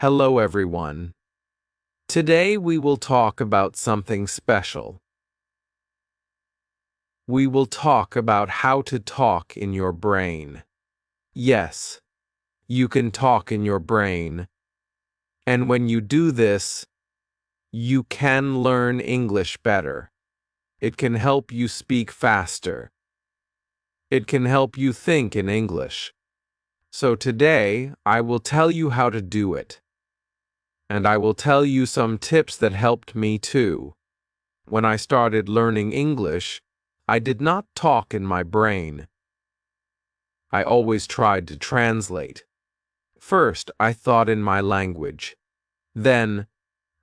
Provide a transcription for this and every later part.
Hello everyone. Today we will talk about something special. We will talk about how to talk in your brain. Yes, you can talk in your brain. And when you do this, you can learn English better. It can help you speak faster. It can help you think in English. So today, I will tell you how to do it. And I will tell you some tips that helped me too. When I started learning English, I did not talk in my brain. I always tried to translate. First, I thought in my language. Then,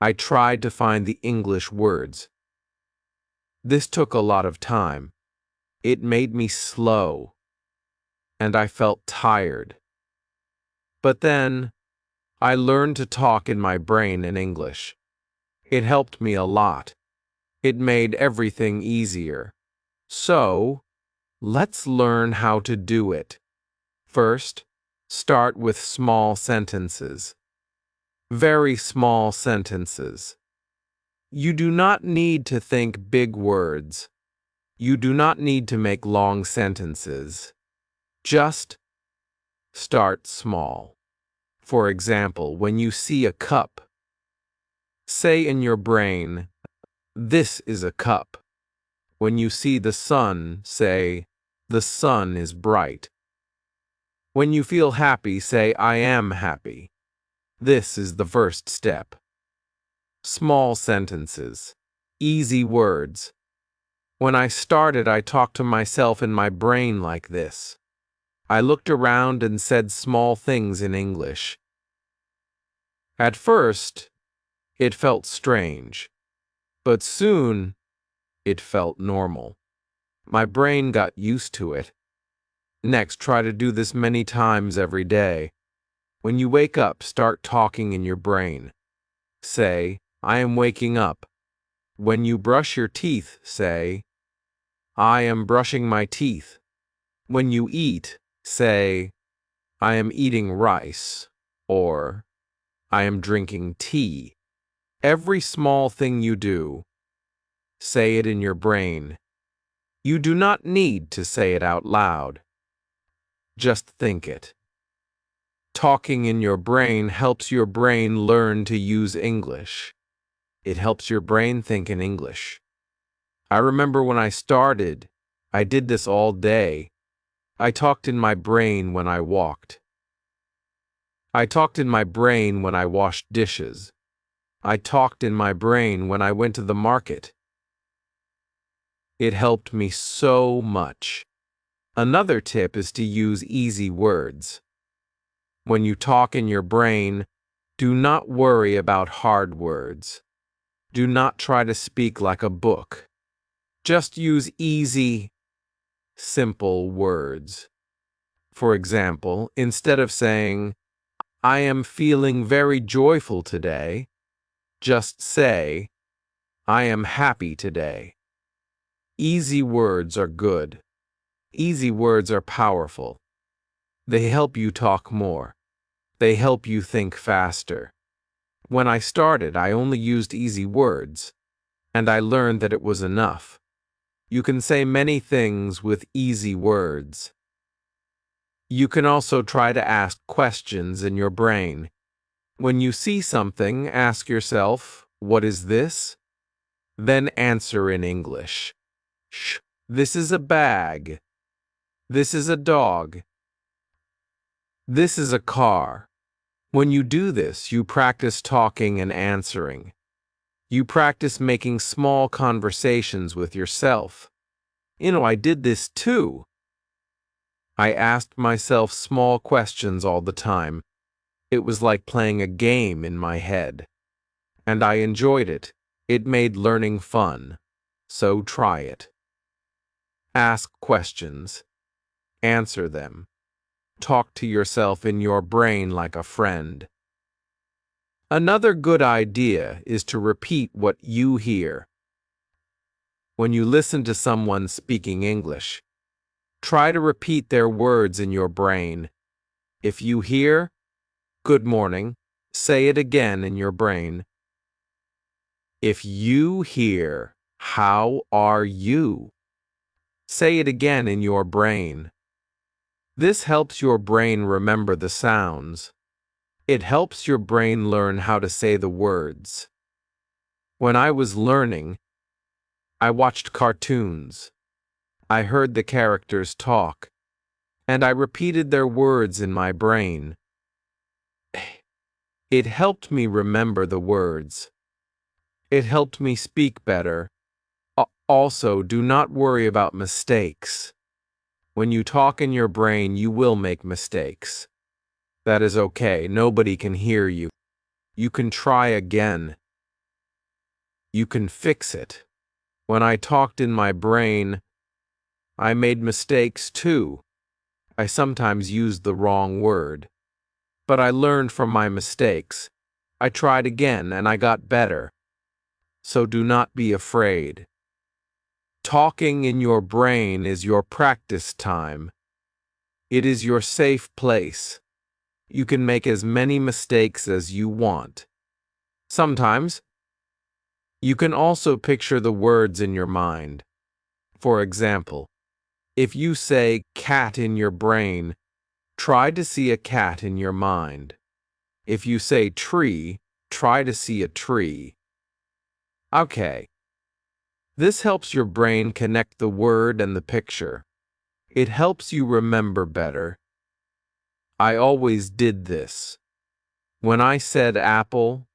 I tried to find the English words. This took a lot of time. It made me slow, and I felt tired. But then, I learned to talk in my brain in English. It helped me a lot. It made everything easier. So, let's learn how to do it. First, start with small sentences. Very small sentences. You do not need to think big words. You do not need to make long sentences. Just start small. For example, when you see a cup, say in your brain, "This is a cup." When you see the sun, say, "The sun is bright." When you feel happy, say, "I am happy." This is the first step. Small sentences. Easy words. When I started, I talked to myself in my brain like this. I looked around and said small things in English. At first, it felt strange, but soon, it felt normal. My brain got used to it. Next, try to do this many times every day. When you wake up, start talking in your brain. Say, "I am waking up." When you brush your teeth, say, "I am brushing my teeth." When you eat, say, "I am eating rice," or "I am drinking tea." Every small thing you do, say it in your brain. You do not need to say it out loud. Just think it. Talking in your brain helps your brain learn to use English. It helps your brain think in English. I remember when I started, I did this all day. I talked in my brain when I walked. I talked in my brain when I washed dishes. I talked in my brain when I went to the market. It helped me so much. Another tip is to use easy words. When you talk in your brain, do not worry about hard words. Do not try to speak like a book. Just use easy, simple words. For example, instead of saying, "I am feeling very joyful today," just say, "I am happy today." Easy words are good. Easy words are powerful. They help you talk more. They help you think faster. When I started, I only used easy words, and I learned that it was enough. You can say many things with easy words. You can also try to ask questions in your brain. When you see something, ask yourself, "What is this?" Then answer in English. This is a bag. This is a dog. This is a car. When you do this, you practice talking and answering. You practice making small conversations with yourself. I did this too. I asked myself small questions all the time. It was like playing a game in my head. And I enjoyed it. It made learning fun. So try it. Ask questions. Answer them. Talk to yourself in your brain like a friend. Another good idea is to repeat what you hear. When you listen to someone speaking English, try to repeat their words in your brain. If you hear, "Good morning," Say it again in your brain. If you hear, "How are you?" say it again in your brain. This helps your brain remember the sounds. It helps your brain learn how to say the words. When I was learning, I watched cartoons. I heard the characters talk, and I repeated their words in my brain. It helped me remember the words. It helped me speak better. Also, do not worry about mistakes. When you talk in your brain, you will make mistakes. That is okay. Nobody can hear you. You can try again. You can fix it. When I talked in my brain, I made mistakes too. I sometimes used the wrong word. But I learned from my mistakes. I tried again and I got better. So do not be afraid. Talking in your brain is your practice time. It is your safe place. You can make as many mistakes as you want. Sometimes, you can also picture the words in your mind. For example, if you say cat in your brain, try to see a cat in your mind. If you say tree, try to see a tree. Okay. This helps your brain connect the word and the picture. It helps you remember better. I always did this. When I said apple,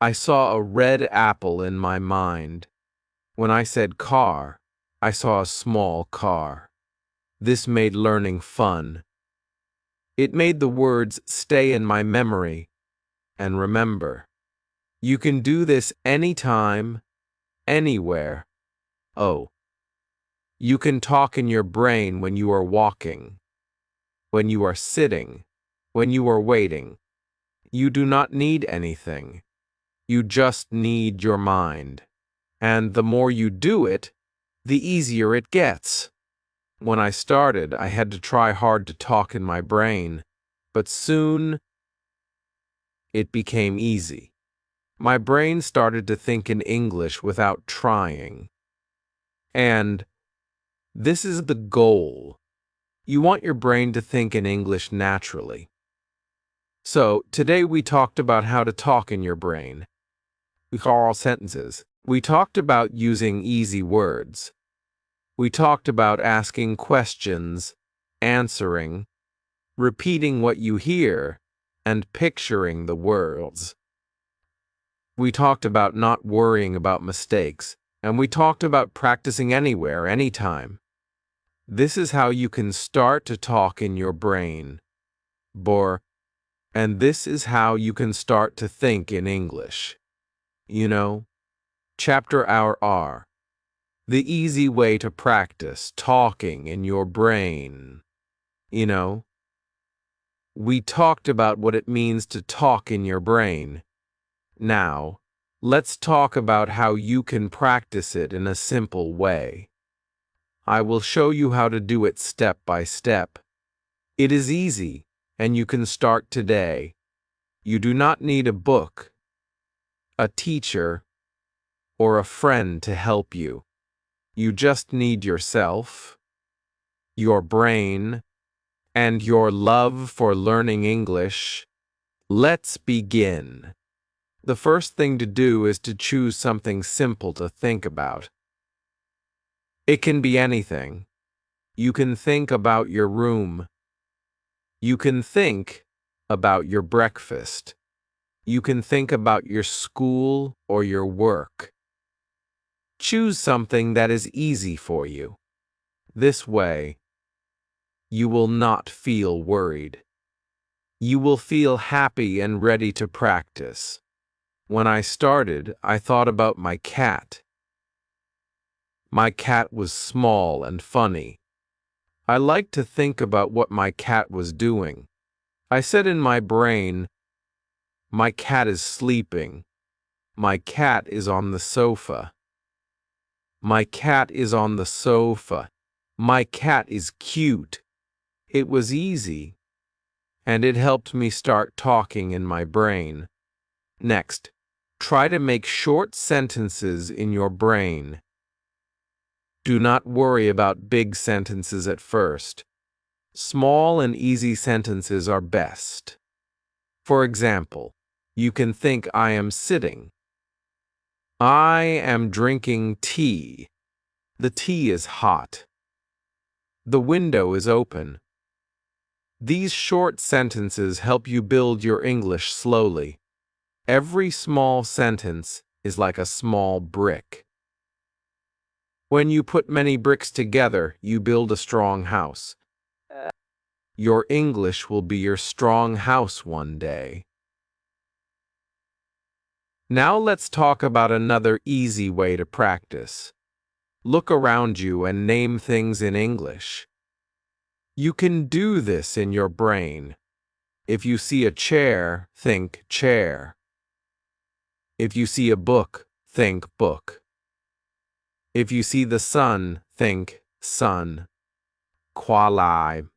I saw a red apple in my mind. When I said car, I saw a small car. This made learning fun. It made the words stay in my memory. And remember, you can do this anytime, anywhere. Oh, you can talk in your brain when you are walking, when you are sitting, when you are waiting. You do not need anything. You just need your mind. And the more you do it, the easier it gets. When I started, I had to try hard to talk in my brain, but soon it became easy. My brain started to think in English without trying. And this is the goal. You want your brain to think in English naturally. So, today we talked about how to talk in your brain. We call sentences. We talked about using easy words. We talked about asking questions, answering, repeating what you hear, and picturing the words. We talked about not worrying about mistakes, and we talked about practicing anywhere, anytime. This is how you can start to talk in your brain. And this is how you can start to think in English. You know, Chapter Hour R. The easy way to practice talking in your brain. You know, we talked about what it means to talk in your brain. Now, let's talk about how you can practice it in a simple way. I will show you how to do it step by step. It is easy, and you can start today. You do not need a book, a teacher, or a friend to help you. You just need yourself, your brain, and your love for learning English. Let's begin. The first thing to do is to choose something simple to think about. It can be anything. You can think about your room. You can think about your breakfast. You can think about your school or your work. Choose something that is easy for you. This way, you will not feel worried. You will feel happy and ready to practice. When I started, I thought about my cat. My cat was small and funny. I liked to think about what my cat was doing. I said in my brain, my cat is sleeping. My cat is on the sofa. My cat is on the sofa. My cat is cute. It was easy, and it helped me start talking in my brain. Next, try to make short sentences in your brain. Do not worry about big sentences at first. Small and easy sentences are best. For example, you can think I am sitting. I am drinking tea. The tea is hot. The window is open. These short sentences help you build your English slowly. Every small sentence is like a small brick. When you put many bricks together, you build a strong house. Your English will be your strong house one day. Now let's talk about another easy way to practice. Look around you and name things in English. You can do this in your brain. If you see a chair, think chair. If you see a book, think book. If you see the sun, think sun. Qualai.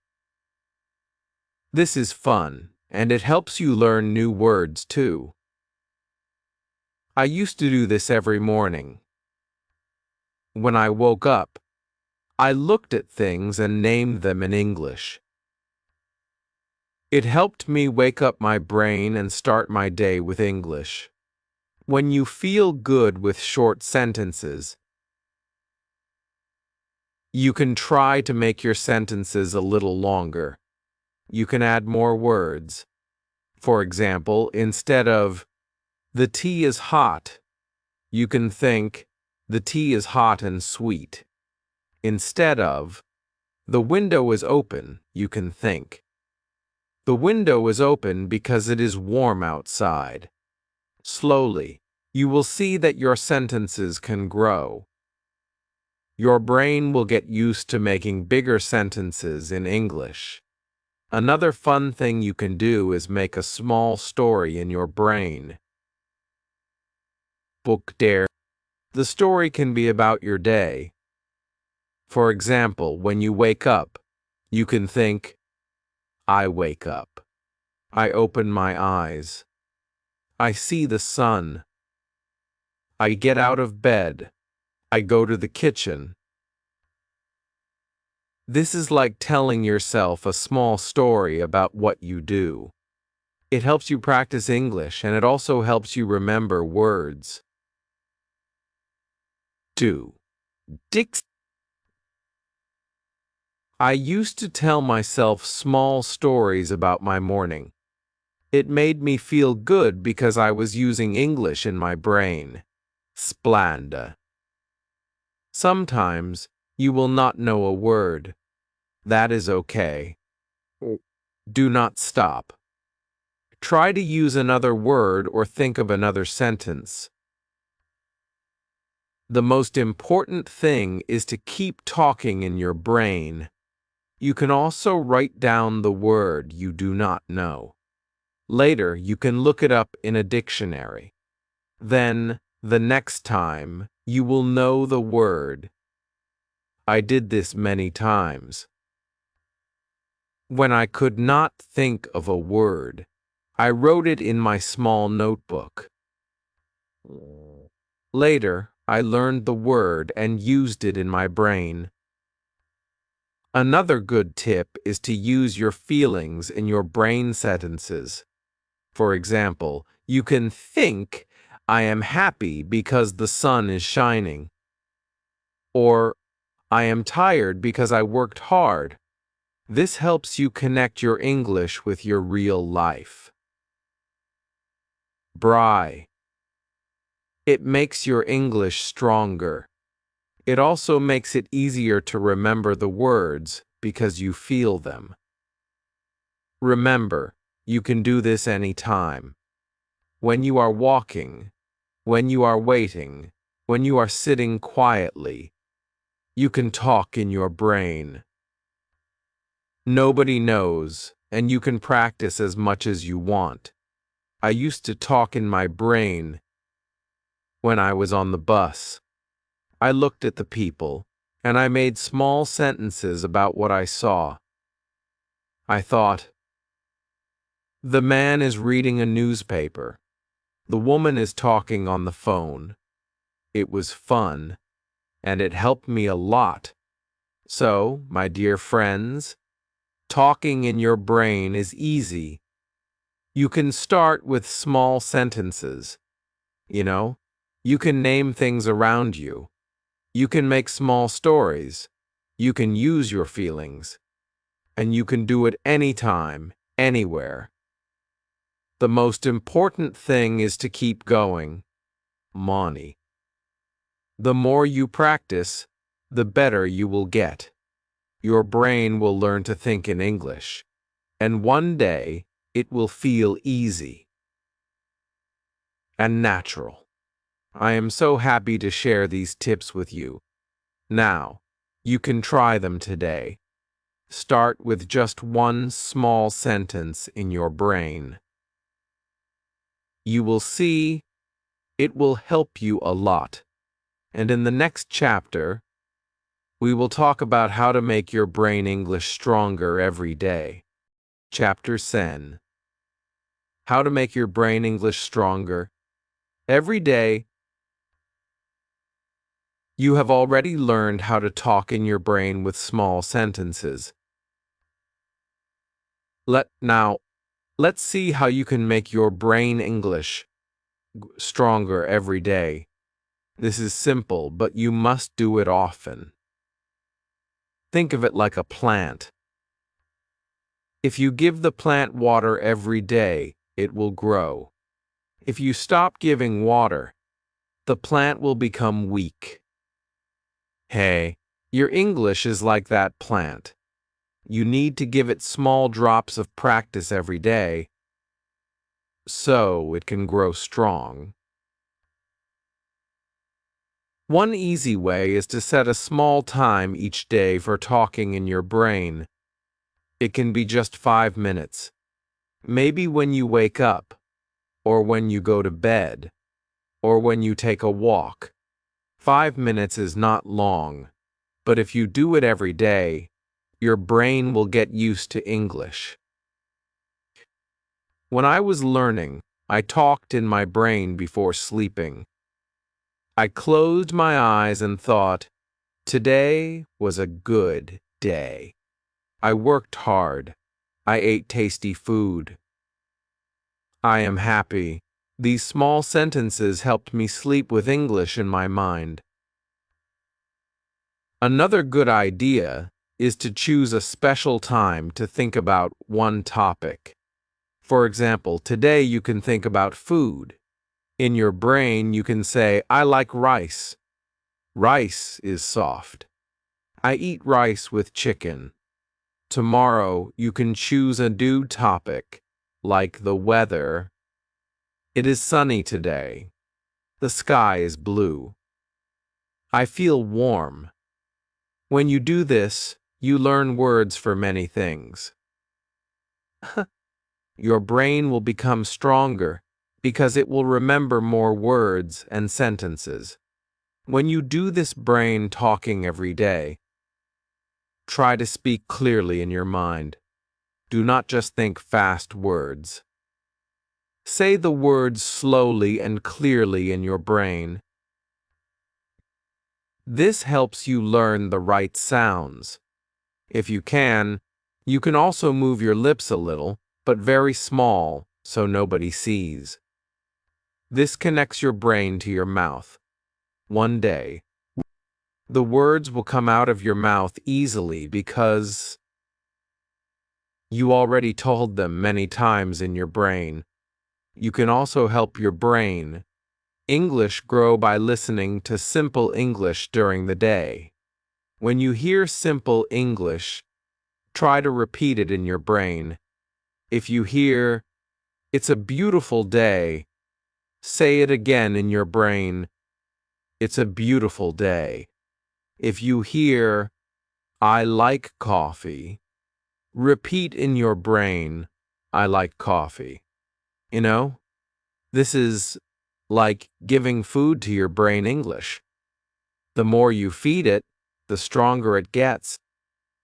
This is fun, and it helps you learn new words too. I used to do this every morning. When I woke up, I looked at things and named them in English. It helped me wake up my brain and start my day with English. When you feel good with short sentences, you can try to make your sentences a little longer. You can add more words. For example, instead of, the tea is hot, you can think, the tea is hot and sweet. Instead of, the window is open, you can think, the window is open because it is warm outside. Slowly, you will see that your sentences can grow. Your brain will get used to making bigger sentences in English. Another fun thing you can do is make a small story in your brain. Book der. The story can be about your day. For example, when you wake up, you can think, I wake up. I open my eyes. I see the sun. I get out of bed. I go to the kitchen. This is like telling yourself a small story about what you do. It helps you practice English, and it also helps you remember words. 2. Dix. I used to tell myself small stories about my morning. It made me feel good because I was using English in my brain. Splenda. Sometimes you will not know a word. That is okay. Do not stop. Try to use another word or think of another sentence. The most important thing is to keep talking in your brain. You can also write down the word you do not know. Later, you can look it up in a dictionary. Then, the next time, you will know the word. I did this many times. When I could not think of a word, I wrote it in my small notebook. Later, I learned the word and used it in my brain. Another good tip is to use your feelings in your brain sentences. For example, you can think, I am happy because the sun is shining. Or, I am tired because I worked hard. This helps you connect your English with your real life. Bry. It makes your English stronger. It also makes it easier to remember the words because you feel them. Remember, you can do this anytime. When you are walking, when you are waiting, when you are sitting quietly, you can talk in your brain. Nobody knows, and you can practice as much as you want. I used to talk in my brain when I was on the bus. I looked at the people, and I made small sentences about what I saw. I thought, the man is reading a newspaper. The woman is talking on the phone. It was fun, and it helped me a lot. So, my dear friends, talking in your brain is easy. You can start with small sentences. You can name things around you. You can make small stories. You can use your feelings. And you can do it anytime, anywhere. The most important thing is to keep going. Monty. The more you practice, the better you will get. Your brain will learn to think in English, and one day it will feel easy and natural. I am so happy to share these tips with you. Now, you can try them today. Start with just one small sentence in your brain. You will see it will help you a lot. And in the next chapter, we will talk about how to make your brain English stronger every day. Chapter 10. How to make your brain English stronger every day. You have already learned how to talk in your brain with small sentences. Let's see how you can make your brain English stronger every day. This is simple, but you must do it often. Think of it like a plant. If you give the plant water every day, it will grow. If you stop giving water, the plant will become weak. Hey, your English is like that plant. You need to give it small drops of practice every day so it can grow strong. One easy way is to set a small time each day for talking in your brain. It can be just 5 minutes. Maybe when you wake up, or when you go to bed, or when you take a walk. 5 minutes is not long, but if you do it every day, your brain will get used to English. When I was learning, I talked in my brain before sleeping. I closed my eyes and thought, today was a good day. I worked hard. I ate tasty food. I am happy. These small sentences helped me sleep with English in my mind. Another good idea is to choose a special time to think about one topic. For example, today you can think about food. In your brain, you can say, I like rice. Rice is soft. I eat rice with chicken. Tomorrow, you can choose a new topic, like the weather. It is sunny today. The sky is blue. I feel warm. When you do this, you learn words for many things. Your brain will become stronger because it will remember more words and sentences. When you do this brain talking every day, try to speak clearly in your mind. Do not just think fast words. Say the words slowly and clearly in your brain. This helps you learn the right sounds. If you can also move your lips a little, but very small, so nobody sees. This connects your brain to your mouth. One day, the words will come out of your mouth easily because you already told them many times in your brain. You can also help your brain English grow by listening to simple English during the day. When you hear simple English, try to repeat it in your brain. If you hear, it's a beautiful day, say it again in your brain. It's a beautiful day. If you hear, I like coffee, repeat in your brain, I like coffee. This is like giving food to your brain English. The more you feed it, the stronger it gets.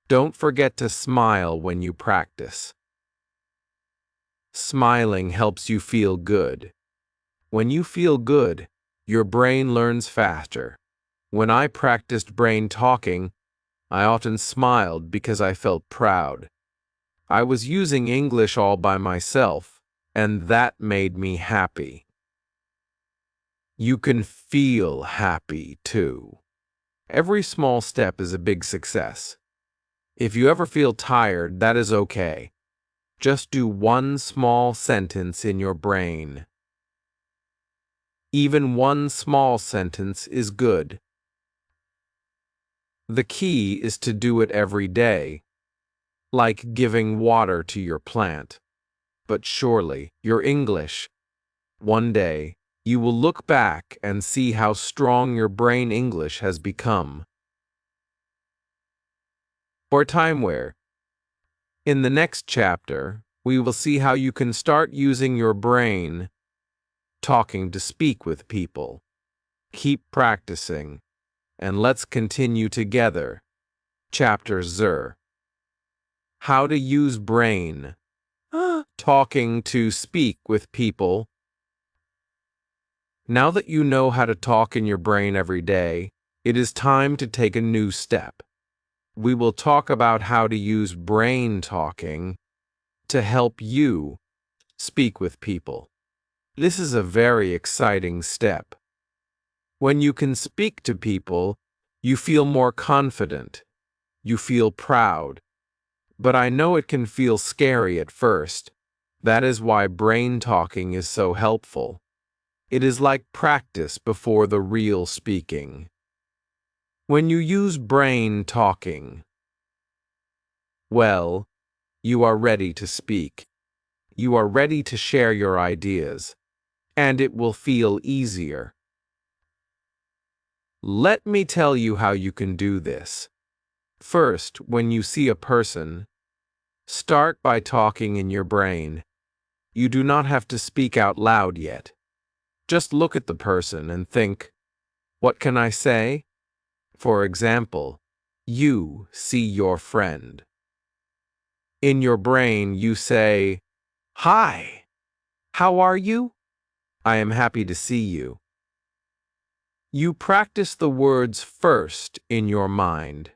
Don't forget to smile when you practice. Smiling helps you feel good. When you feel good, your brain learns faster. When I practiced brain talking, I often smiled because I felt proud. I was using English all by myself, and that made me happy. You can feel happy too. Every small step is a big success. If you ever feel tired, that is okay. Just do one small sentence in your brain. Even one small sentence is good. The key is to do it every day, like giving water to your plant. But surely, your English. One day, you will look back and see how strong your brain English has become. Or time where, in the next chapter, we will see how you can start using your brain talking to speak with people. Keep practicing, and let's continue together. Chapter Zer. How to use brain. Talking to speak with people. Now that you know how to talk in your brain every day, it is time to take a new step. We will talk about how to use brain talking to help you speak with people. This is a very exciting step. When you can speak to people, you feel more confident. You feel proud. But I know it can feel scary at first. That is why brain talking is so helpful. It is like practice before the real speaking. When you use brain talking, well, you are ready to speak. You are ready to share your ideas, and it will feel easier. Let me tell you how you can do this. First, when you see a person, start by talking in your brain. You do not have to speak out loud yet. Just look at the person and think, what can I say? For example, you see your friend. In your brain, you say, "Hi, how are you? I am happy to see you." You practice the words first in your mind.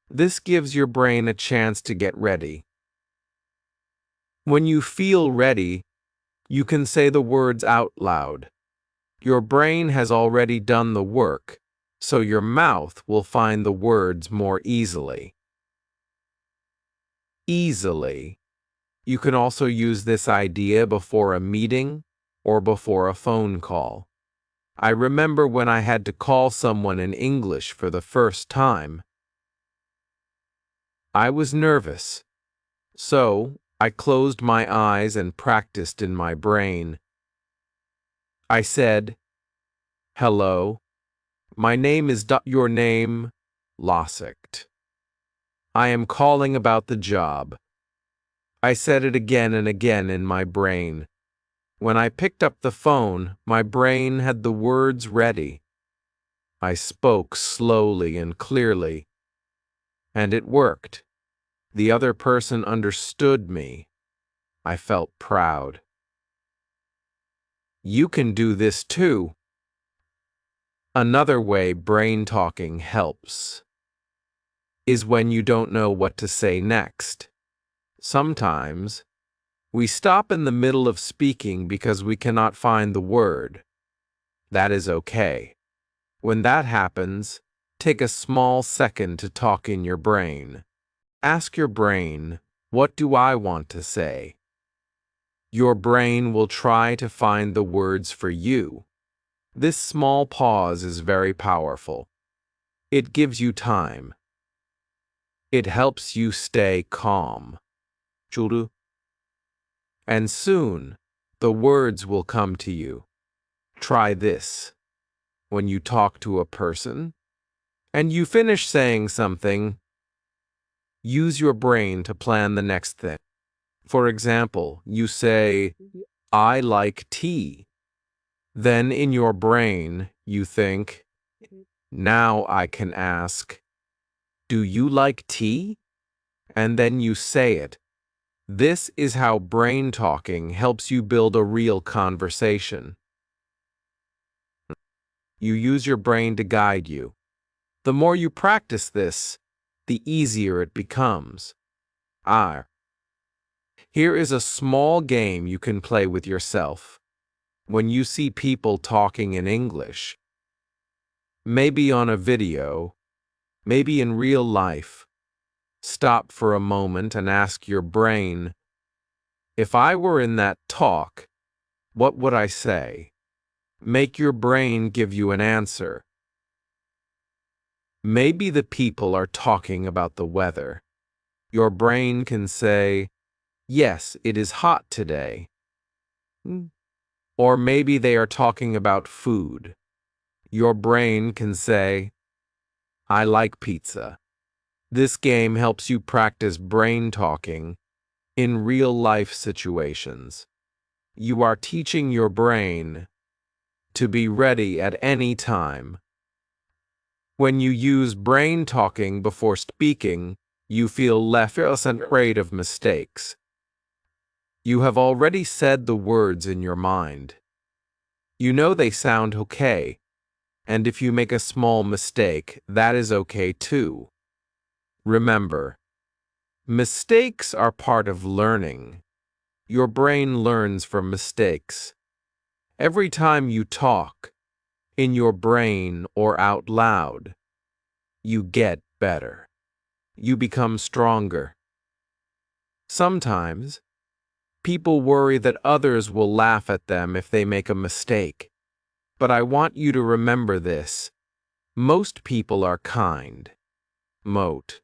This gives your brain a chance to get ready. When you feel ready, you can say the words out loud. Your brain has already done the work, so your mouth will find the words more easily. Easily. You can also use this idea before a meeting or before a phone call. I remember when I had to call someone in English for the first time. I was nervous, so I closed my eyes and practiced in my brain. I said, "Hello, my name is your name, Losict. I am calling about the job." I said it again and again in my brain. When I picked up the phone, my brain had the words ready. I spoke slowly and clearly, and it worked. The other person understood me. I felt proud. You can do this too. Another way brain talking helps is when you don't know what to say next. Sometimes, we stop in the middle of speaking because we cannot find the word. That is okay. When that happens, take a small second to talk in your brain. Ask your brain, what do I want to say? Your brain will try to find the words for you. This small pause is very powerful. It gives you time. It helps you stay calm. And soon, the words will come to you. Try this. When you talk to a person, and you finish saying something, use your brain to plan the next thing. For example, you say, "I like tea." Then in your brain, you think, "Now I can ask, do you like tea?" And then you say it. This is how brain talking helps you build a real conversation. You use your brain to guide you. The more you practice this, the easier it becomes. Here is a small game you can play with yourself. When you see people talking in English, maybe on a video, maybe in real life, stop for a moment and ask your brain, if I were in that talk, what would I say? Make your brain give you an answer. Maybe the people are talking about the weather. Your brain can say, yes, it is hot today. Or maybe they are talking about food. Your brain can say, I like pizza. This game helps you practice brain talking in real-life situations. You are teaching your brain to be ready at any time. When you use brain talking before speaking, you feel less afraid of mistakes. You have already said the words in your mind. You know they sound okay, and if you make a small mistake, that is okay too. Remember, mistakes are part of learning. Your brain learns from mistakes. Every time you talk, in your brain or out loud, you get better. You become stronger. Sometimes, people worry that others will laugh at them if they make a mistake. But I want you to remember this. Most people are kind. Most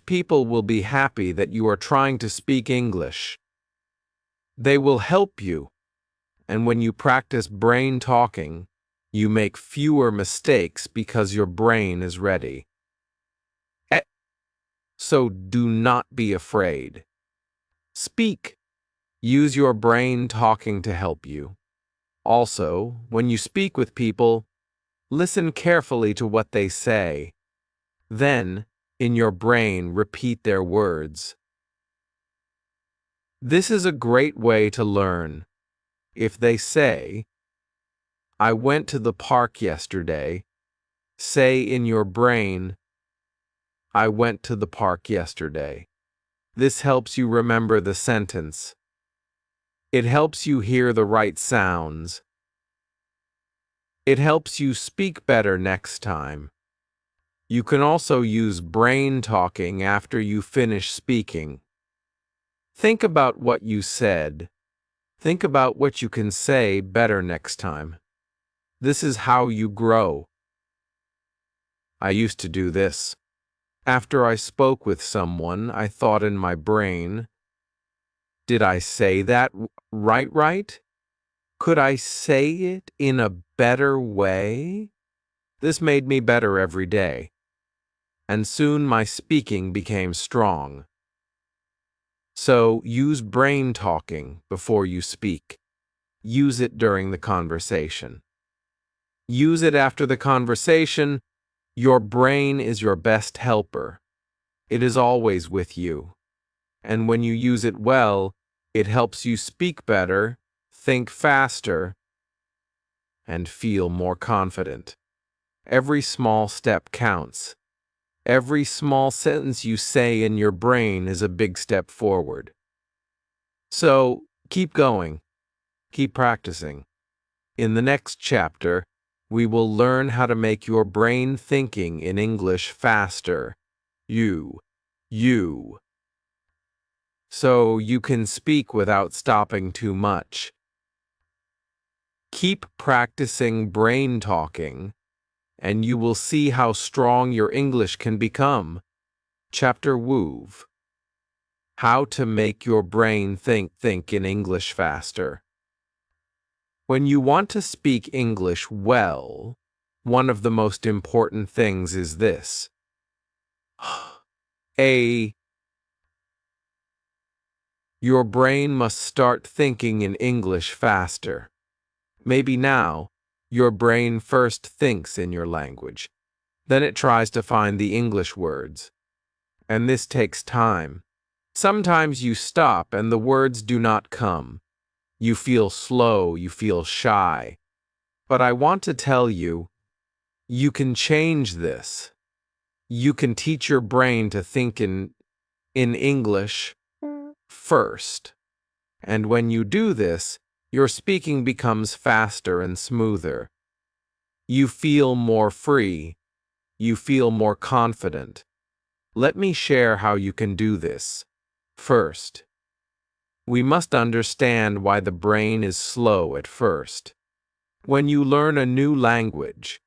people will be happy that you are trying to speak English. They will help you, and when you practice brain talking, you make fewer mistakes because your brain is ready. So do not be afraid. Speak. Use your brain talking to help you. Also, when you speak with people, listen carefully to what they say. Then, in your brain, repeat their words. This is a great way to learn. If they say, I went to the park yesterday, say in your brain, I went to the park yesterday. This helps you remember the sentence. It helps you hear the right sounds. It helps you speak better next time. You can also use brain talking after you finish speaking. Think about what you said. Think about what you can say better next time. This is how you grow. I used to do this. After I spoke with someone, I thought in my brain, did I say that right? Could I say it in a better way? This made me better every day. And soon my speaking became strong. So use brain talking before you speak. Use it during the conversation. Use it after the conversation. Your brain is your best helper. It is always with you. And when you use it well, it helps you speak better, think faster, and feel more confident. Every small step counts. Every small sentence you say in your brain is a big step forward. So, keep going. Keep practicing. In the next chapter, we will learn how to make your brain thinking in English faster. So you can speak without stopping too much. Keep practicing brain talking, and you will see how strong your English can become. Chapter WOV. How to make your brain think in English faster. When you want to speak English well, one of the most important things is this. Your brain must start thinking in English faster. Maybe now, your brain first thinks in your language. Then it tries to find the English words. And this takes time. Sometimes you stop and the words do not come. You feel slow, you feel shy. But I want to tell you, you can change this. You can teach your brain to think in English first. And when you do this, your speaking becomes faster and smoother. You feel more free. You feel more confident. Let me share how you can do this. First, we must understand why the brain is slow at first. When you learn a new language,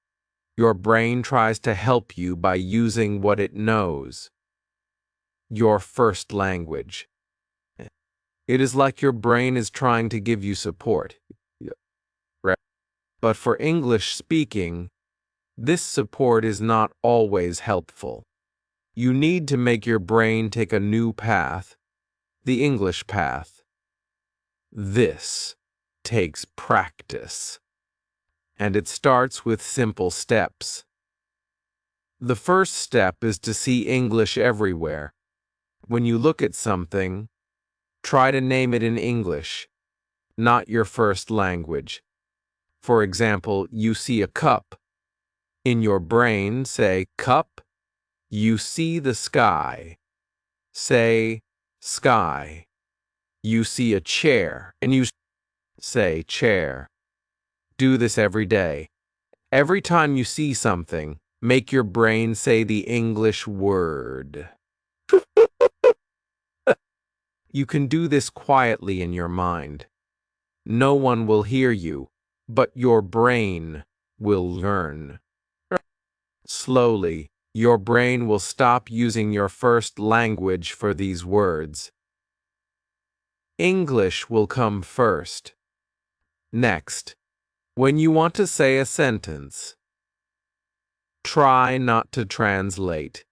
your brain tries to help you by using what it knows. Your first language. It is like your brain is trying to give you support. But for English speaking, this support is not always helpful. You need to make your brain take a new path, the English path. This takes practice, and it starts with simple steps. The first step is to see English everywhere. When you look at something, try to name it in English, not your first language. For example, you see a cup. In your brain, say cup. You see the sky. Say sky. You see a chair, and you say chair. Do this every day. Every time you see something, make your brain say the English word. You can do this quietly in your mind. No one will hear you, but your brain will learn. Slowly, your brain will stop using your first language for these words. English will come first. Next, when you want to say a sentence, try not to translate.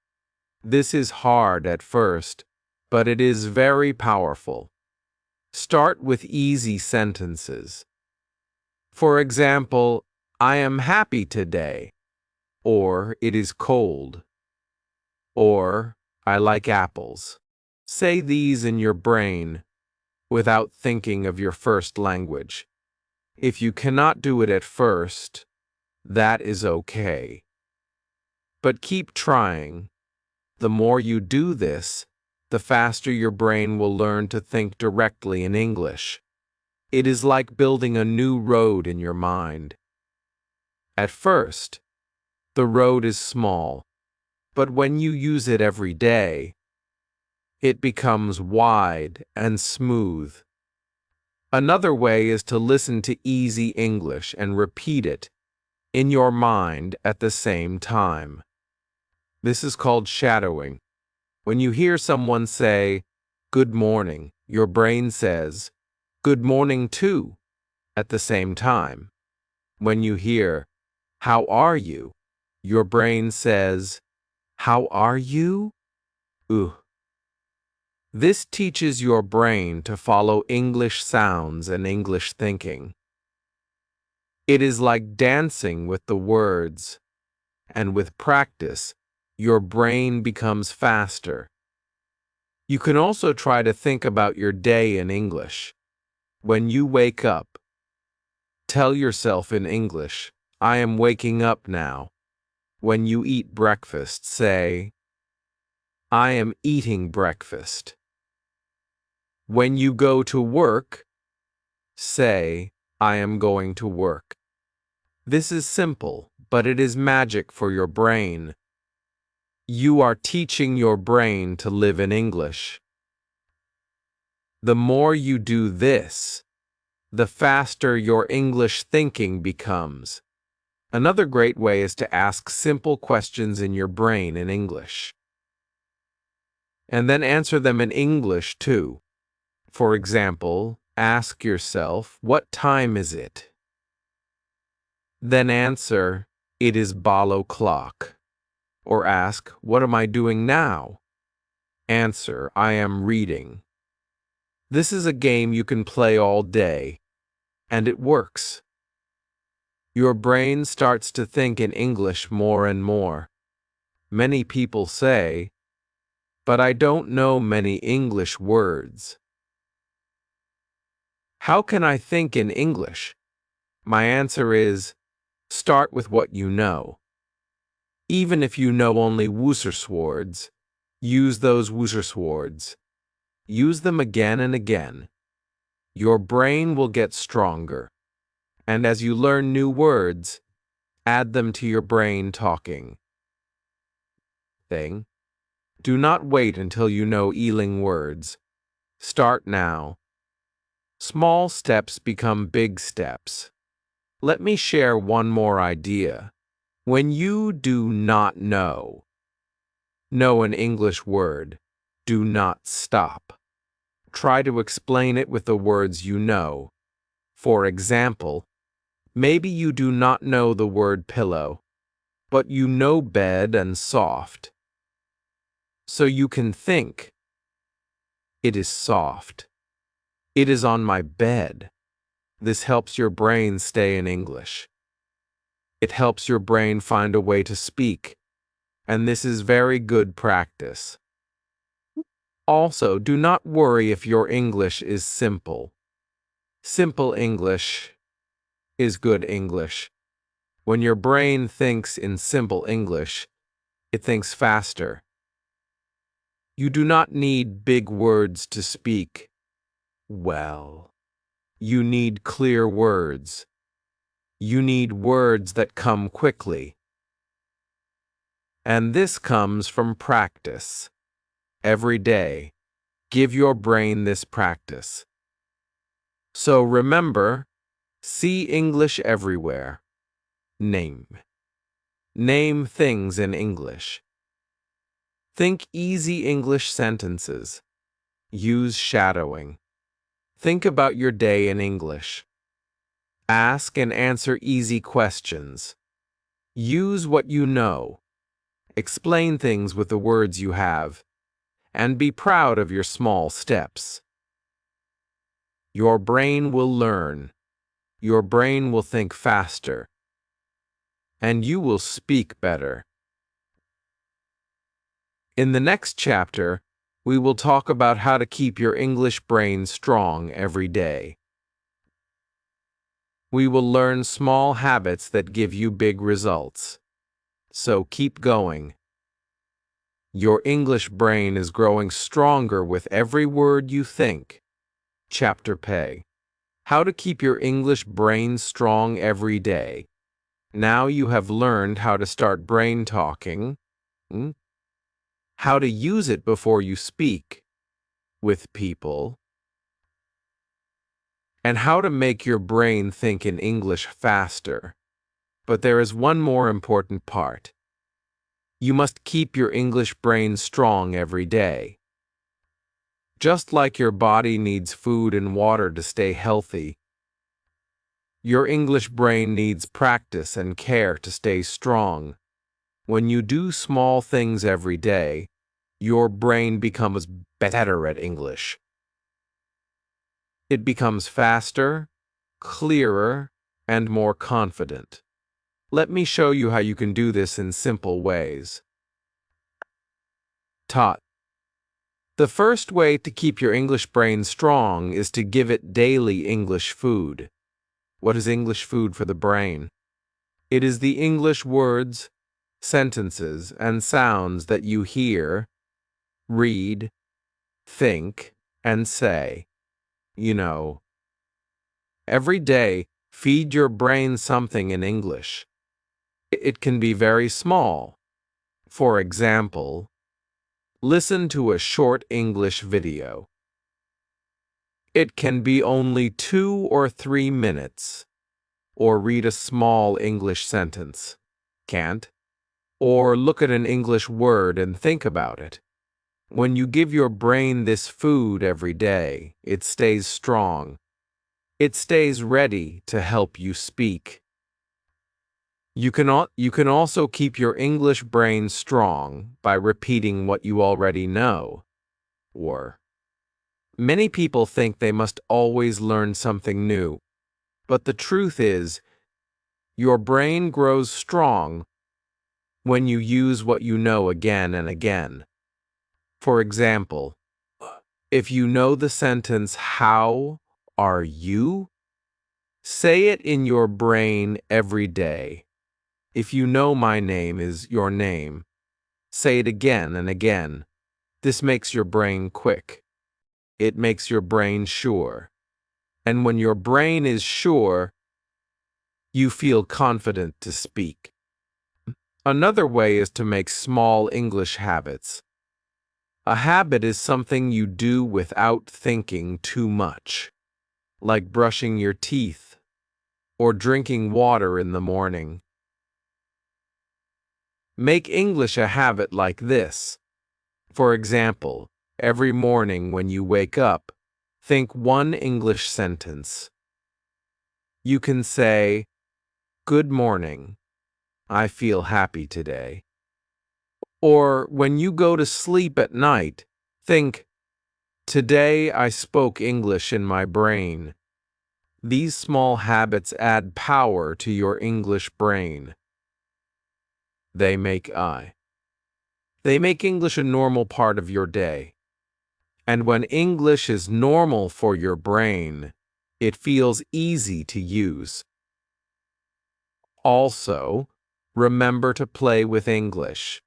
This is hard at first, but it is very powerful. Start with easy sentences. For example, I am happy today, or it is cold, or I like apples. Say these in your brain without thinking of your first language. If you cannot do it at first, that is okay. But keep trying. The more you do this, the faster your brain will learn to think directly in English. It is like building a new road in your mind. At first, the road is small, but when you use it every day, it becomes wide and smooth. Another way is to listen to easy English and repeat it in your mind at the same time. This is called shadowing. When you hear someone say, "Good morning," your brain says, "Good morning too," at the same time. When you hear, "How are you?" your brain says, "How are you?" This teaches your brain to follow English sounds and English thinking. It is like dancing with the words, and with practice, your brain becomes faster. You can also try to think about your day in English. When you wake up, tell yourself in English, "I am waking up now." When you eat breakfast, say, "I am eating breakfast." When you go to work, say, "I am going to work." This is simple, but it is magic for your brain. You are teaching your brain to live in English. The more you do this, the faster your English thinking becomes. Another great way is to ask simple questions in your brain in English, and then answer them in English too. For example, ask yourself, "What time is it?" Then answer, "It is ball o'clock." Or ask, "What am I doing now?" Answer, "I am reading." This is a game you can play all day, and it works. Your brain starts to think in English more and more. Many people say, "But I don't know many English words." How can I think in English? My answer is, Start with what you know. Even if you know only Wooser use those Wooser. Use them again and again. Your brain will get stronger. And as you learn new words, add them to your brain talking. Thing. Do not wait until you know Ealing words. Start now. Small steps become big steps. Let me share one more idea. When you do not know an English word, do not stop. Try to explain it with the words you know. For example, maybe you do not know the word pillow, but you know bed and soft. So you can think, it is soft. It is on my bed. This helps your brain stay in English. It helps your brain find a way to speak, and this is very good practice. Also, do not worry if your English is simple. Simple English is good English. When your brain thinks in simple English, it thinks faster. You do not need big words to speak well. You need clear words. You need words that come quickly. And this comes from practice. Every day, give your brain this practice. So remember, see English everywhere. Name. Name things in English. Think easy English sentences. Use shadowing. Think about your day in English. Ask and answer easy questions. Use what you know. Explain things with the words you have. And be proud of your small steps. Your brain will learn. Your brain will think faster. And you will speak better. In the next chapter, we will talk about how to keep your English brain strong every day. We will learn small habits that give you big results. So keep going. Your English brain is growing stronger with every word you think. Chapter Pay. How to keep your English brain strong every day. Now you have learned how to start brain talking, how to use it before you speak with people, and how to make your brain think in English faster. But there is one more important part. You must keep your English brain strong every day. Just like your body needs food and water to stay healthy, your English brain needs practice and care to stay strong. When you do small things every day, your brain becomes better at English. It becomes faster, clearer, and more confident. Let me show you how you can do this in simple ways. Taught. The first way to keep your English brain strong is to give it daily English food. What is English food for the brain? It is the English words, sentences, and sounds that you hear, read, think, and say. Every day, feed your brain something in English. It can be very small. For example, listen to a short English video. It can be only 2 or 3 minutes. Or read a small English sentence. Can't? Or look at an English word and think about it. When you give your brain this food every day, it stays strong. It stays ready to help you speak. You can also keep your English brain strong by repeating what you already know. Or many people think they must always learn something new, but the truth is, your brain grows strong when you use what you know again and again. For example, if you know the sentence, "How are you?" Say it in your brain every day. If you know my name is your name, say it again and again. This makes your brain quick. It makes your brain sure. And when your brain is sure, you feel confident to speak. Another way is to make small English habits. A habit is something you do without thinking too much, like brushing your teeth or drinking water in the morning. Make English a habit like this. For example, every morning when you wake up, think one English sentence. You can say, "Good morning. I feel happy today." Or when you go to sleep at night, think, "Today I spoke English in my brain." These small habits add power to your English brain. They make English a normal part of your day. And when English is normal for your brain, it feels easy to use. Also, remember to play with English.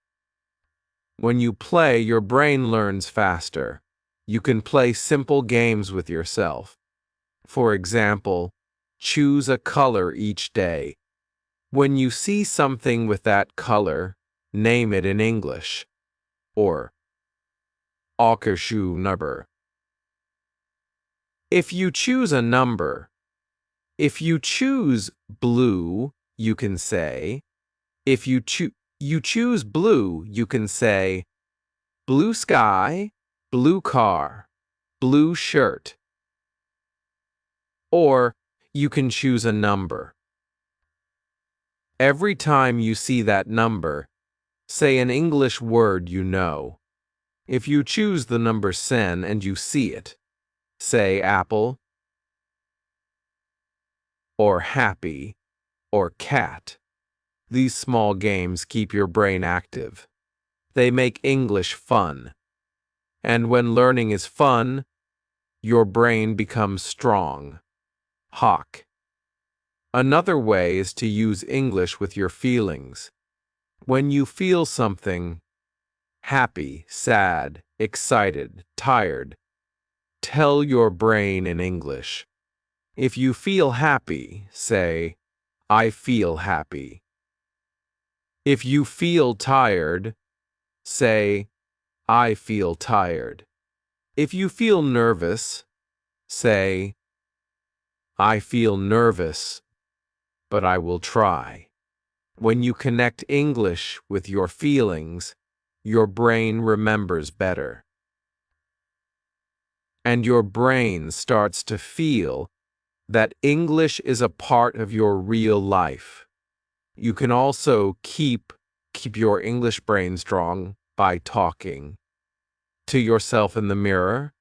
When you play, your brain learns faster. You can play simple games with yourself. For example, choose a color each day. When you see something with that color, name it in English. Or, "Akashu number." If you choose a number, if you choose blue, you can say, if you choose blue, you can say, "Blue sky, blue car, blue shirt." Or you can choose a number. Every time you see that number, say an English word you know. If you choose the number 10 and you see it, say apple, or happy, or cat. These small games keep your brain active. They make English fun. And when learning is fun, your brain becomes strong. Hawk. Another way is to use English with your feelings. When you feel something, happy, sad, excited, tired, tell your brain in English. If you feel happy, say, "I feel happy." If you feel tired, say, "I feel tired." If you feel nervous, say, "I feel nervous, but I will try." When you connect English with your feelings, your brain remembers better. And your brain starts to feel that English is a part of your real life. You can also keep your English brain strong by talking to yourself in the mirror.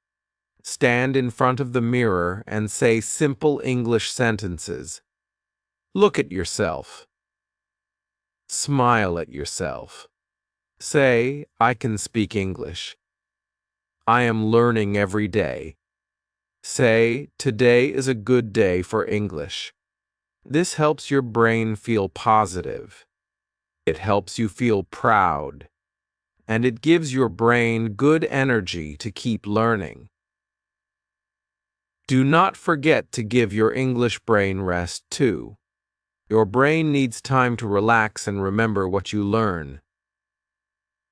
Stand in front of the mirror and say simple English sentences. Look at yourself. Smile at yourself. Say, "I can speak English. I am learning every day." Say, "Today is a good day for English." This helps your brain feel positive. It helps you feel proud. And it gives your brain good energy to keep learning. Do not forget to give your English brain rest too. Your brain needs time to relax and remember what you learn.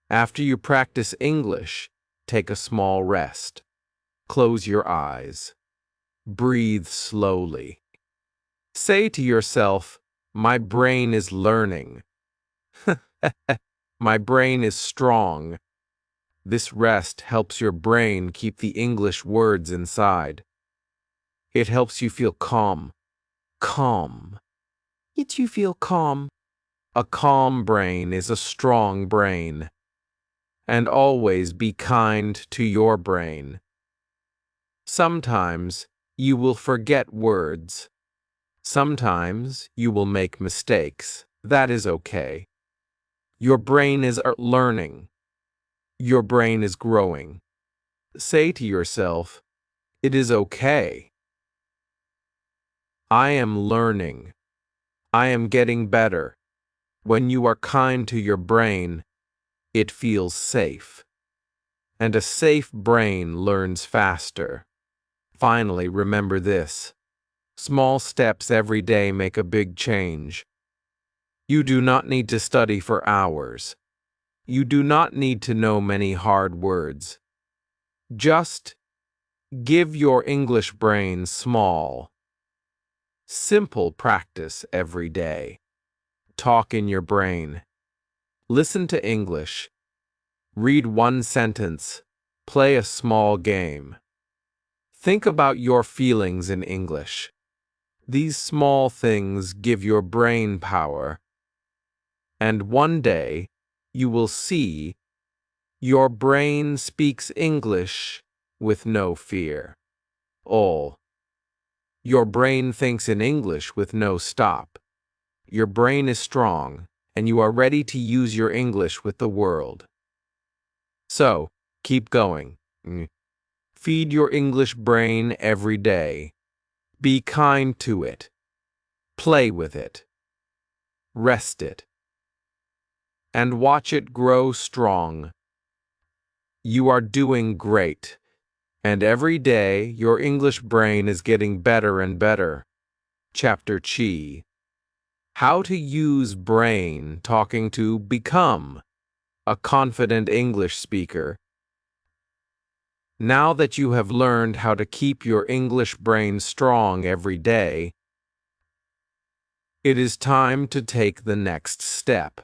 After you practice English, take a small rest. Close your eyes. Breathe slowly. Say to yourself, "My brain is learning." "My brain is strong." This rest helps your brain keep the English words inside. It helps you feel calm. Calm. It you feel calm. A calm brain is a strong brain. And always be kind to your brain. Sometimes you will forget words. Sometimes you will make mistakes. That is okay. Your brain is learning. Your brain is growing. Say to yourself, "It is okay." I am learning. I am getting better. When you are kind to your brain, it feels safe. And a safe brain learns faster. Finally, remember this. Small steps every day make a big change. You do not need to study for hours. You do not need to know many hard words. Just give your English brain small, simple practice every day. Talk in your brain. Listen to English. Read one sentence. Play a small game. Think about your feelings in English. These small things give your brain power. And one day, you will see your brain speaks English with no fear. Your brain thinks in English with no stop. Your brain is strong, and you are ready to use your English with the world. So, keep going. Feed your English brain every day. Be kind to it. Play with it. Rest it. And watch it grow strong. You are doing great. And every day, your English brain is getting better and better. Chapter Chi. How to use brain talking to become a confident English speaker. Now that you have learned how to keep your English brain strong every day, it is time to take the next step.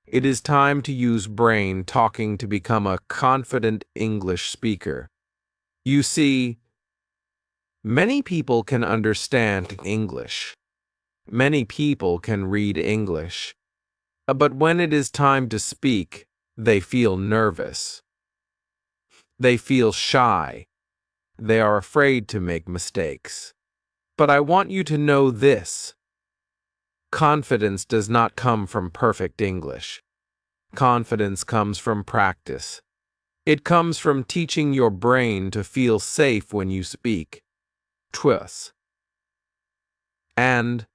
It is time to use brain talking to become a confident English speaker. You see, many people can understand English. Many people can read English. But when it is time to speak, they feel nervous. They feel shy. They are afraid to make mistakes. But I want you to know this. Confidence does not come from perfect English. Confidence comes from practice. It comes from teaching your brain to feel safe when you speak. Trust. And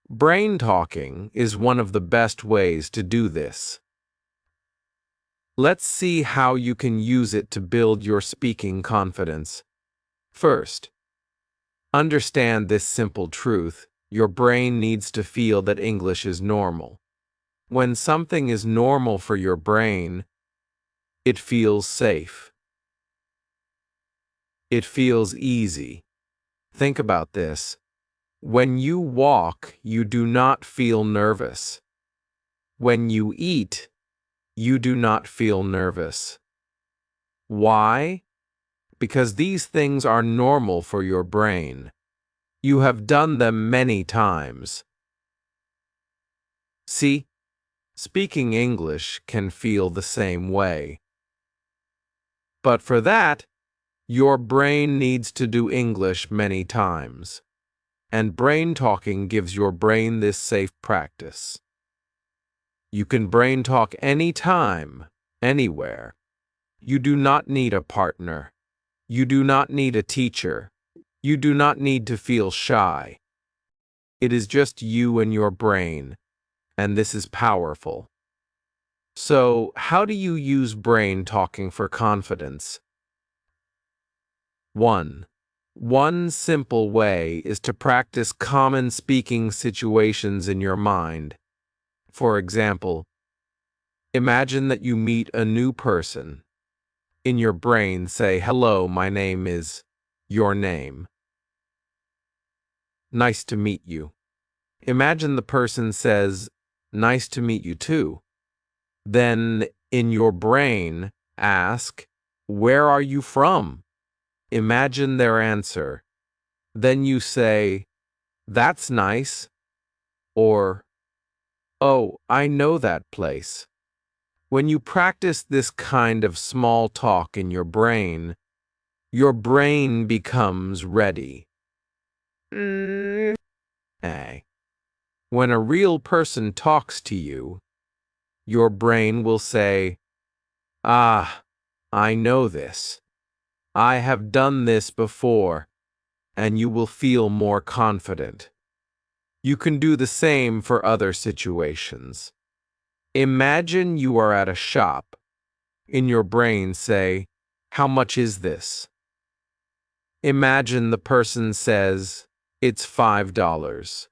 brain talking is one of the best ways to do this. Let's see how you can use it to build your speaking confidence. First, understand this simple truth. Your brain needs to feel that English is normal. When something is normal for your brain, it feels safe. It feels easy. Think about this. When you walk, you do not feel nervous. When you eat, you do not feel nervous. Why? Because these things are normal for your brain. You have done them many times. See, speaking English can feel the same way. But for that, your brain needs to do English many times. And brain talking gives your brain this safe practice. You can brain talk anytime, anywhere. You do not need a partner. You do not need a teacher. You do not need to feel shy. It is just you and your brain, and this is powerful. So, how do you use brain talking for confidence? 1. One simple way is to practice common speaking situations in your mind. For example, imagine that you meet a new person. In your brain, say, "Hello, my name is," your name. "Nice to meet you." Imagine the person says, "Nice to meet you too." Then, in your brain, ask, "Where are you from?" Imagine their answer. Then you say, "That's nice," or, "Oh, I know that place." When you practice this kind of small talk in your brain becomes ready. When a real person talks to you, your brain will say, "Ah, I know this. I have done this before." and you will feel more confident. You can do the same for other situations. Imagine you are at a shop. In your brain, say, "How much is this?" Imagine the person says, "It's $5.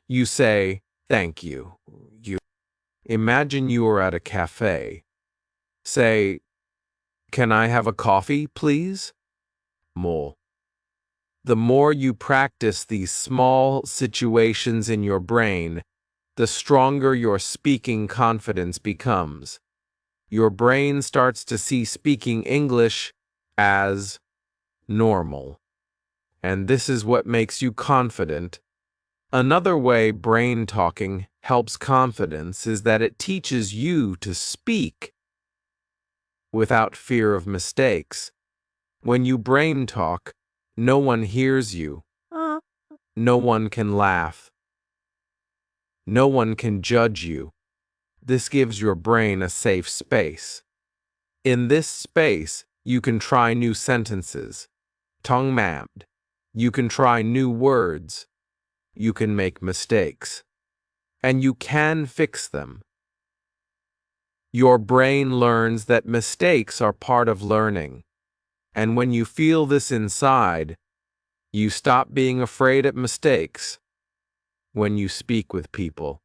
You say, "Thank you." Imagine you are at a cafe. Say, "Can I have a coffee, please?" More. The more you practice these small situations in your brain, the stronger your speaking confidence becomes. Your brain starts to see speaking English as normal. And this is what makes you confident. Another way brain talking helps confidence is that it teaches you to speak without fear of mistakes. When you brain talk, no one hears you. No one can laugh. No one can judge you. This gives your brain a safe space. In this space, you can try new sentences. Tongue-mapped. You can try new words. You can make mistakes. And you can fix them. Your brain learns that mistakes are part of learning. And when you feel this inside, you stop being afraid of mistakes. When you speak with people,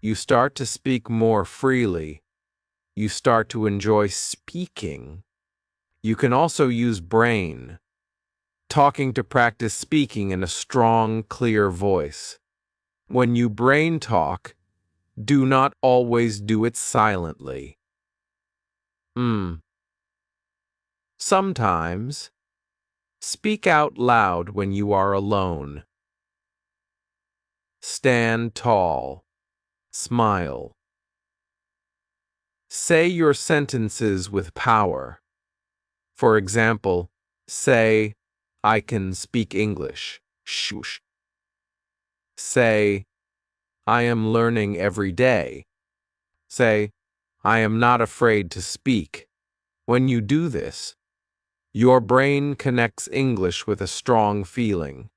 you start to speak more freely. You start to enjoy speaking. You can also use brain talking to practice speaking in a strong, clear voice. When you brain talk, do not always do it silently. Sometimes, speak out loud when you are alone. Stand tall. Smile. Say your sentences with power. For example, say, "I can speak English." Shush. Say, "I am learning every day." Say, "I am not afraid to speak." When you do this, your brain connects English with a strong feeling.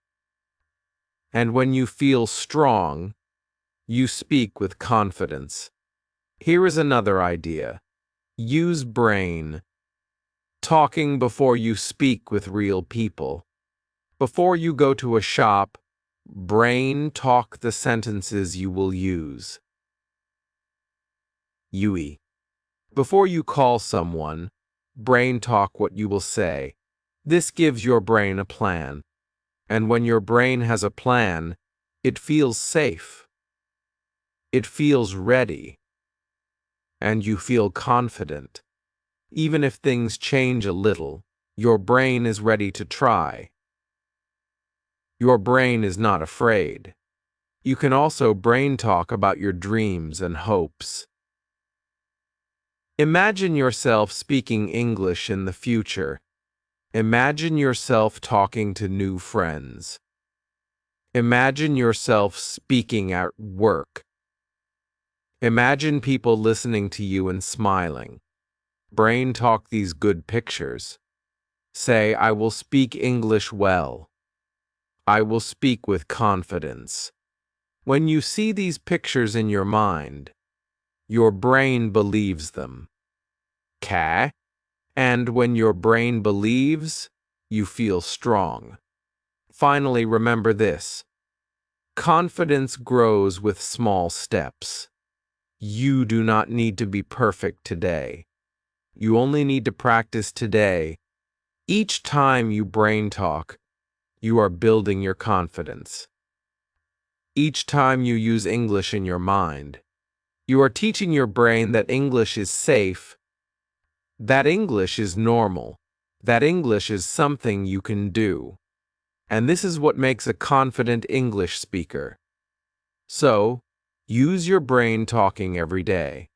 And when you feel strong, you speak with confidence. Here is another idea. Use brain talking before you speak with real people. Before you go to a shop, brain talk the sentences you will use. Yui. Before you call someone, brain talk what you will say. This gives your brain a plan. And when your brain has a plan, it feels safe. It feels ready. And you feel confident. Even if things change a little, your brain is ready to try. Your brain is not afraid. You can also brain talk about your dreams and hopes. Imagine yourself speaking English in the future. Imagine yourself talking to new friends. Imagine yourself speaking at work. Imagine people listening to you and smiling. Brain talk these good pictures. Say, "I will speak English well. I will speak with confidence." When you see these pictures in your mind, your brain believes them. Okay? And when your brain believes, you feel strong. Finally, remember this. Confidence grows with small steps. You do not need to be perfect today. You only need to practice today. Each time you brain talk, you are building your confidence. Each time you use English in your mind, you are teaching your brain that English is safe, that English is normal, that English is something you can do. And this is what makes a confident English speaker. So, use your brain talking every day.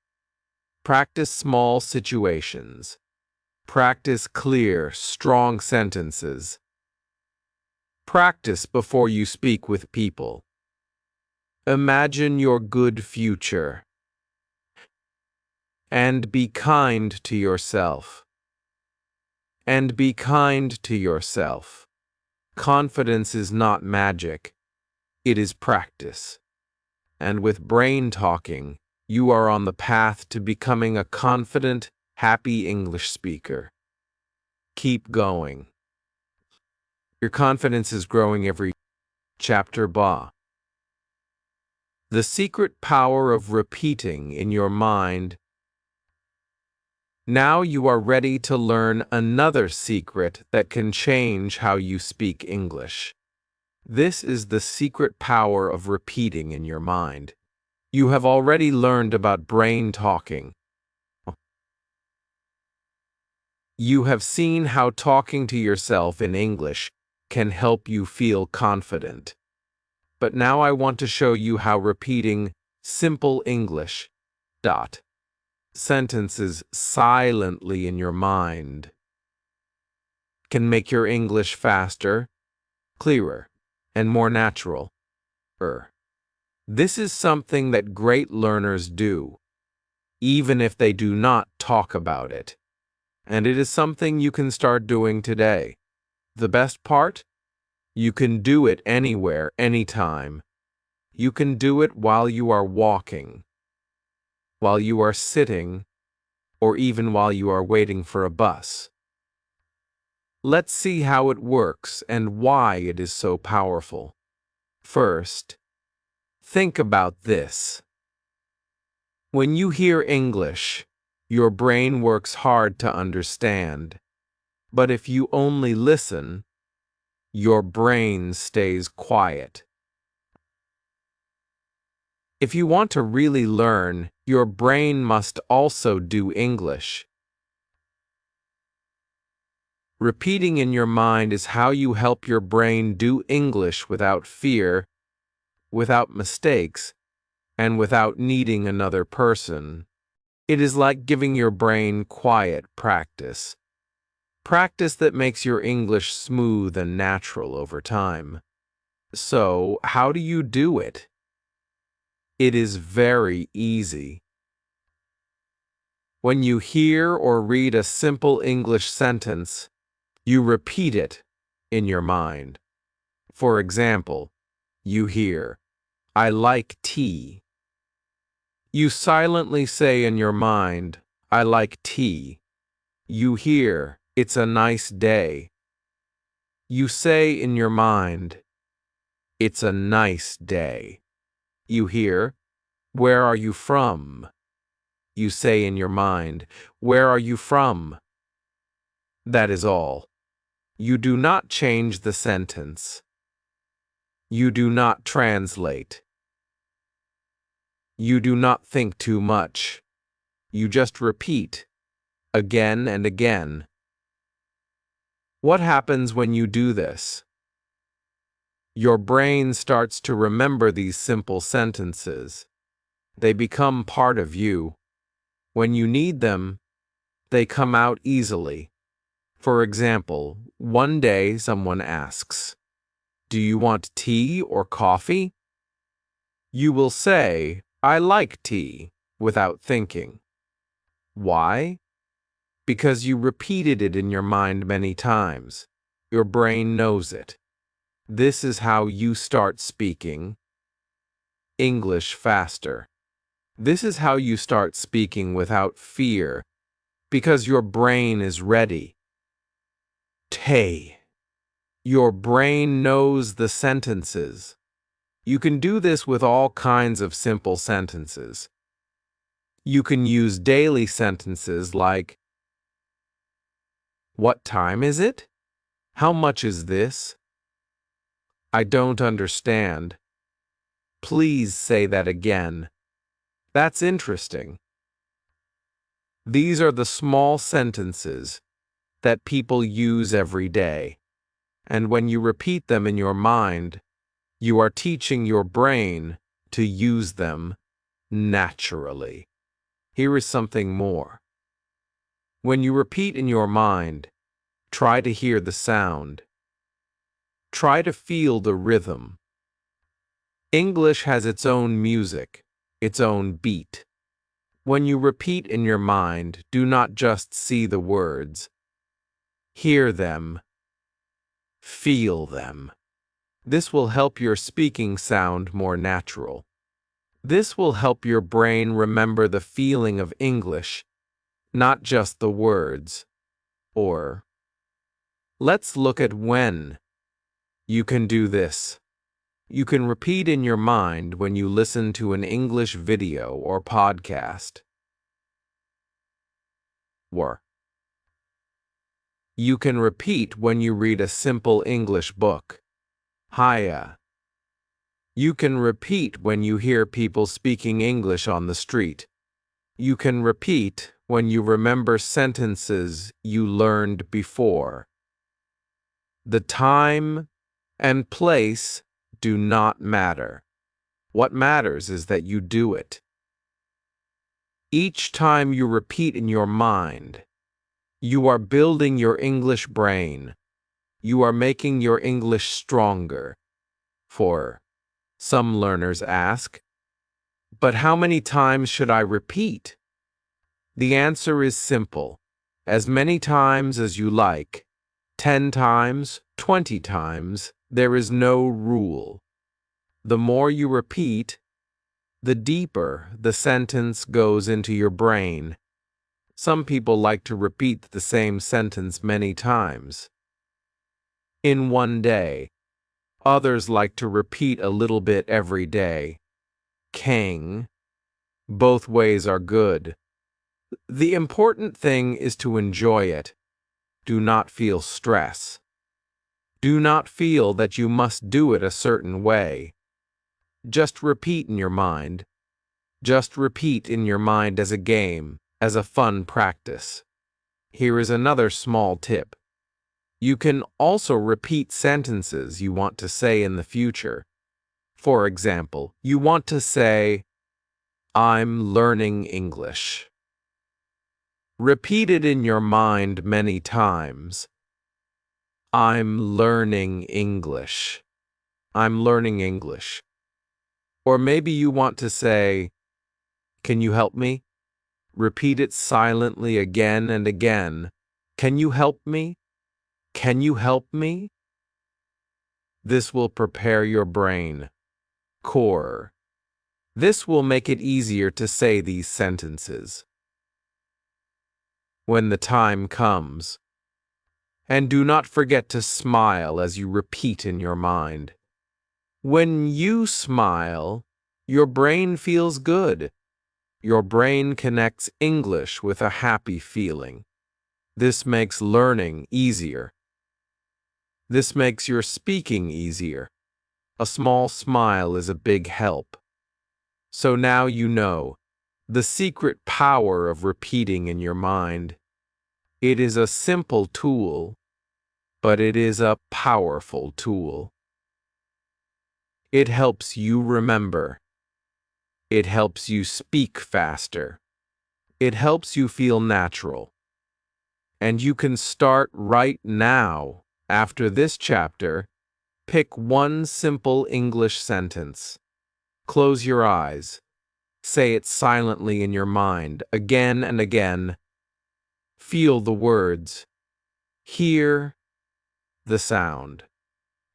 Practice small situations. Practice clear, strong sentences. Practice before you speak with people. Imagine your good future. And be kind to yourself. And be kind to yourself. Confidence is not magic, it is practice. And with brain talking, you are on the path to becoming a confident, happy English speaker. Keep going. Your confidence is growing every chapter. The secret power of repeating in your mind. Now you are ready to learn another secret that can change how you speak English. This is the secret power of repeating in your mind. You have already learned about brain talking. You have seen how talking to yourself in English can help you feel confident. But now I want to show you how repeating simple English sentences silently in your mind can make your English faster, clearer, and more natural. This is something that great learners do, even if they do not talk about it. And it is something you can start doing today. The best part? You can do it anywhere, anytime. You can do it while you are walking, while you are sitting, or even while you are waiting for a bus. Let's see how it works and why it is so powerful. First, think about this. When you hear English, your brain works hard to understand. But if you only listen, your brain stays quiet. If you want to really learn, your brain must also do English. Repeating in your mind is how you help your brain do English without fear, without mistakes, and without needing another person. It is like giving your brain quiet practice. Practice that makes your English smooth and natural over time. So, how do you do it? It is very easy. When you hear or read a simple English sentence, you repeat it in your mind. For example, you hear, "I like tea." You silently say in your mind, "I like tea." You hear, "It's a nice day." You say in your mind, "It's a nice day." You hear, "Where are you from?" You say in your mind, "Where are you from?" That is all. You do not change the sentence. You do not translate. You do not think too much. You just repeat, again and again. What happens when you do this? Your brain starts to remember these simple sentences. They become part of you. When you need them, they come out easily. For example, one day someone asks, "Do you want tea or coffee?" You will say, "I like tea," without thinking. Why? Because you repeated it in your mind many times. Your brain knows it. This is how you start speaking English faster. This is how you start speaking without fear, because your brain is ready. Your brain knows the sentences. You can do this with all kinds of simple sentences. You can use daily sentences like, "What time is it? How much is this? I don't understand. Please say that again. That's interesting." These are the small sentences that people use every day. And when you repeat them in your mind, you are teaching your brain to use them naturally. Here is something more. When you repeat in your mind, try to hear the sound. Try to feel the rhythm. English has its own music, its own beat. When you repeat in your mind, do not just see the words. Hear them. Feel them. This will help your speaking sound more natural. This will help your brain remember the feeling of English, not just the words. Or, let's look at when. You can do this. You can repeat in your mind when you listen to an English video or podcast. Or, you can repeat when you read a simple English book. Hiya. You can repeat when you hear people speaking English on the street. You can repeat when you remember sentences you learned before. The time and place do not matter. What matters is that you do it. Each time you repeat in your mind, you are building your English brain. You are making your English stronger. For some learners ask, but how many times should I repeat? The answer is simple. As many times as you like. 10 times, 20 times, there is no rule. The more you repeat, the deeper the sentence goes into your brain. Some people like to repeat the same sentence many times in one day. Others like to repeat a little bit every day. King. Both ways are good. The important thing is to enjoy it. Do not feel stress. Do not feel that you must do it a certain way. Just repeat in your mind. Just repeat in your mind as a game, as a fun practice. Here is another small tip. You can also repeat sentences you want to say in the future. For example, you want to say, I'm learning English. Repeat it in your mind many times. I'm learning English. I'm learning English. Or maybe you want to say, can you help me? Repeat it silently again and again. Can you help me? Can you help me? This will prepare your brain. Core. This will make it easier to say these sentences when the time comes. And do not forget to smile as you repeat in your mind. When you smile, your brain feels good. Your brain connects English with a happy feeling. This makes learning easier. This makes your speaking easier. A small smile is a big help. So now you know the secret power of repeating in your mind. It is a simple tool, but it is a powerful tool. It helps you remember. It helps you speak faster. It helps you feel natural. And you can start right now. After this chapter, pick one simple English sentence. Close your eyes. Say it silently in your mind, again and again. Feel the words. Hear the sound.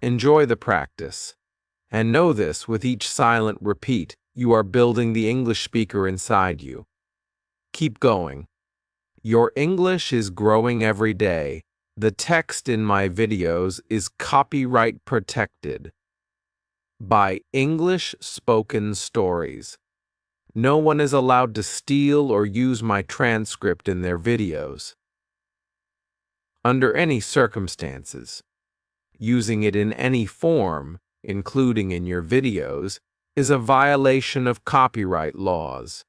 Enjoy the practice. And know this, with each silent repeat, you are building the English speaker inside you. Keep going. Your English is growing every day. The text in my videos is copyright protected by English Spoken Stories. No one is allowed to steal or use my transcript in their videos. Under any circumstances, using it in any form, including in your videos, is a violation of copyright laws.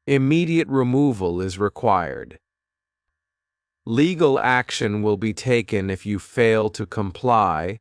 Immediate removal is required. Legal action will be taken if you fail to comply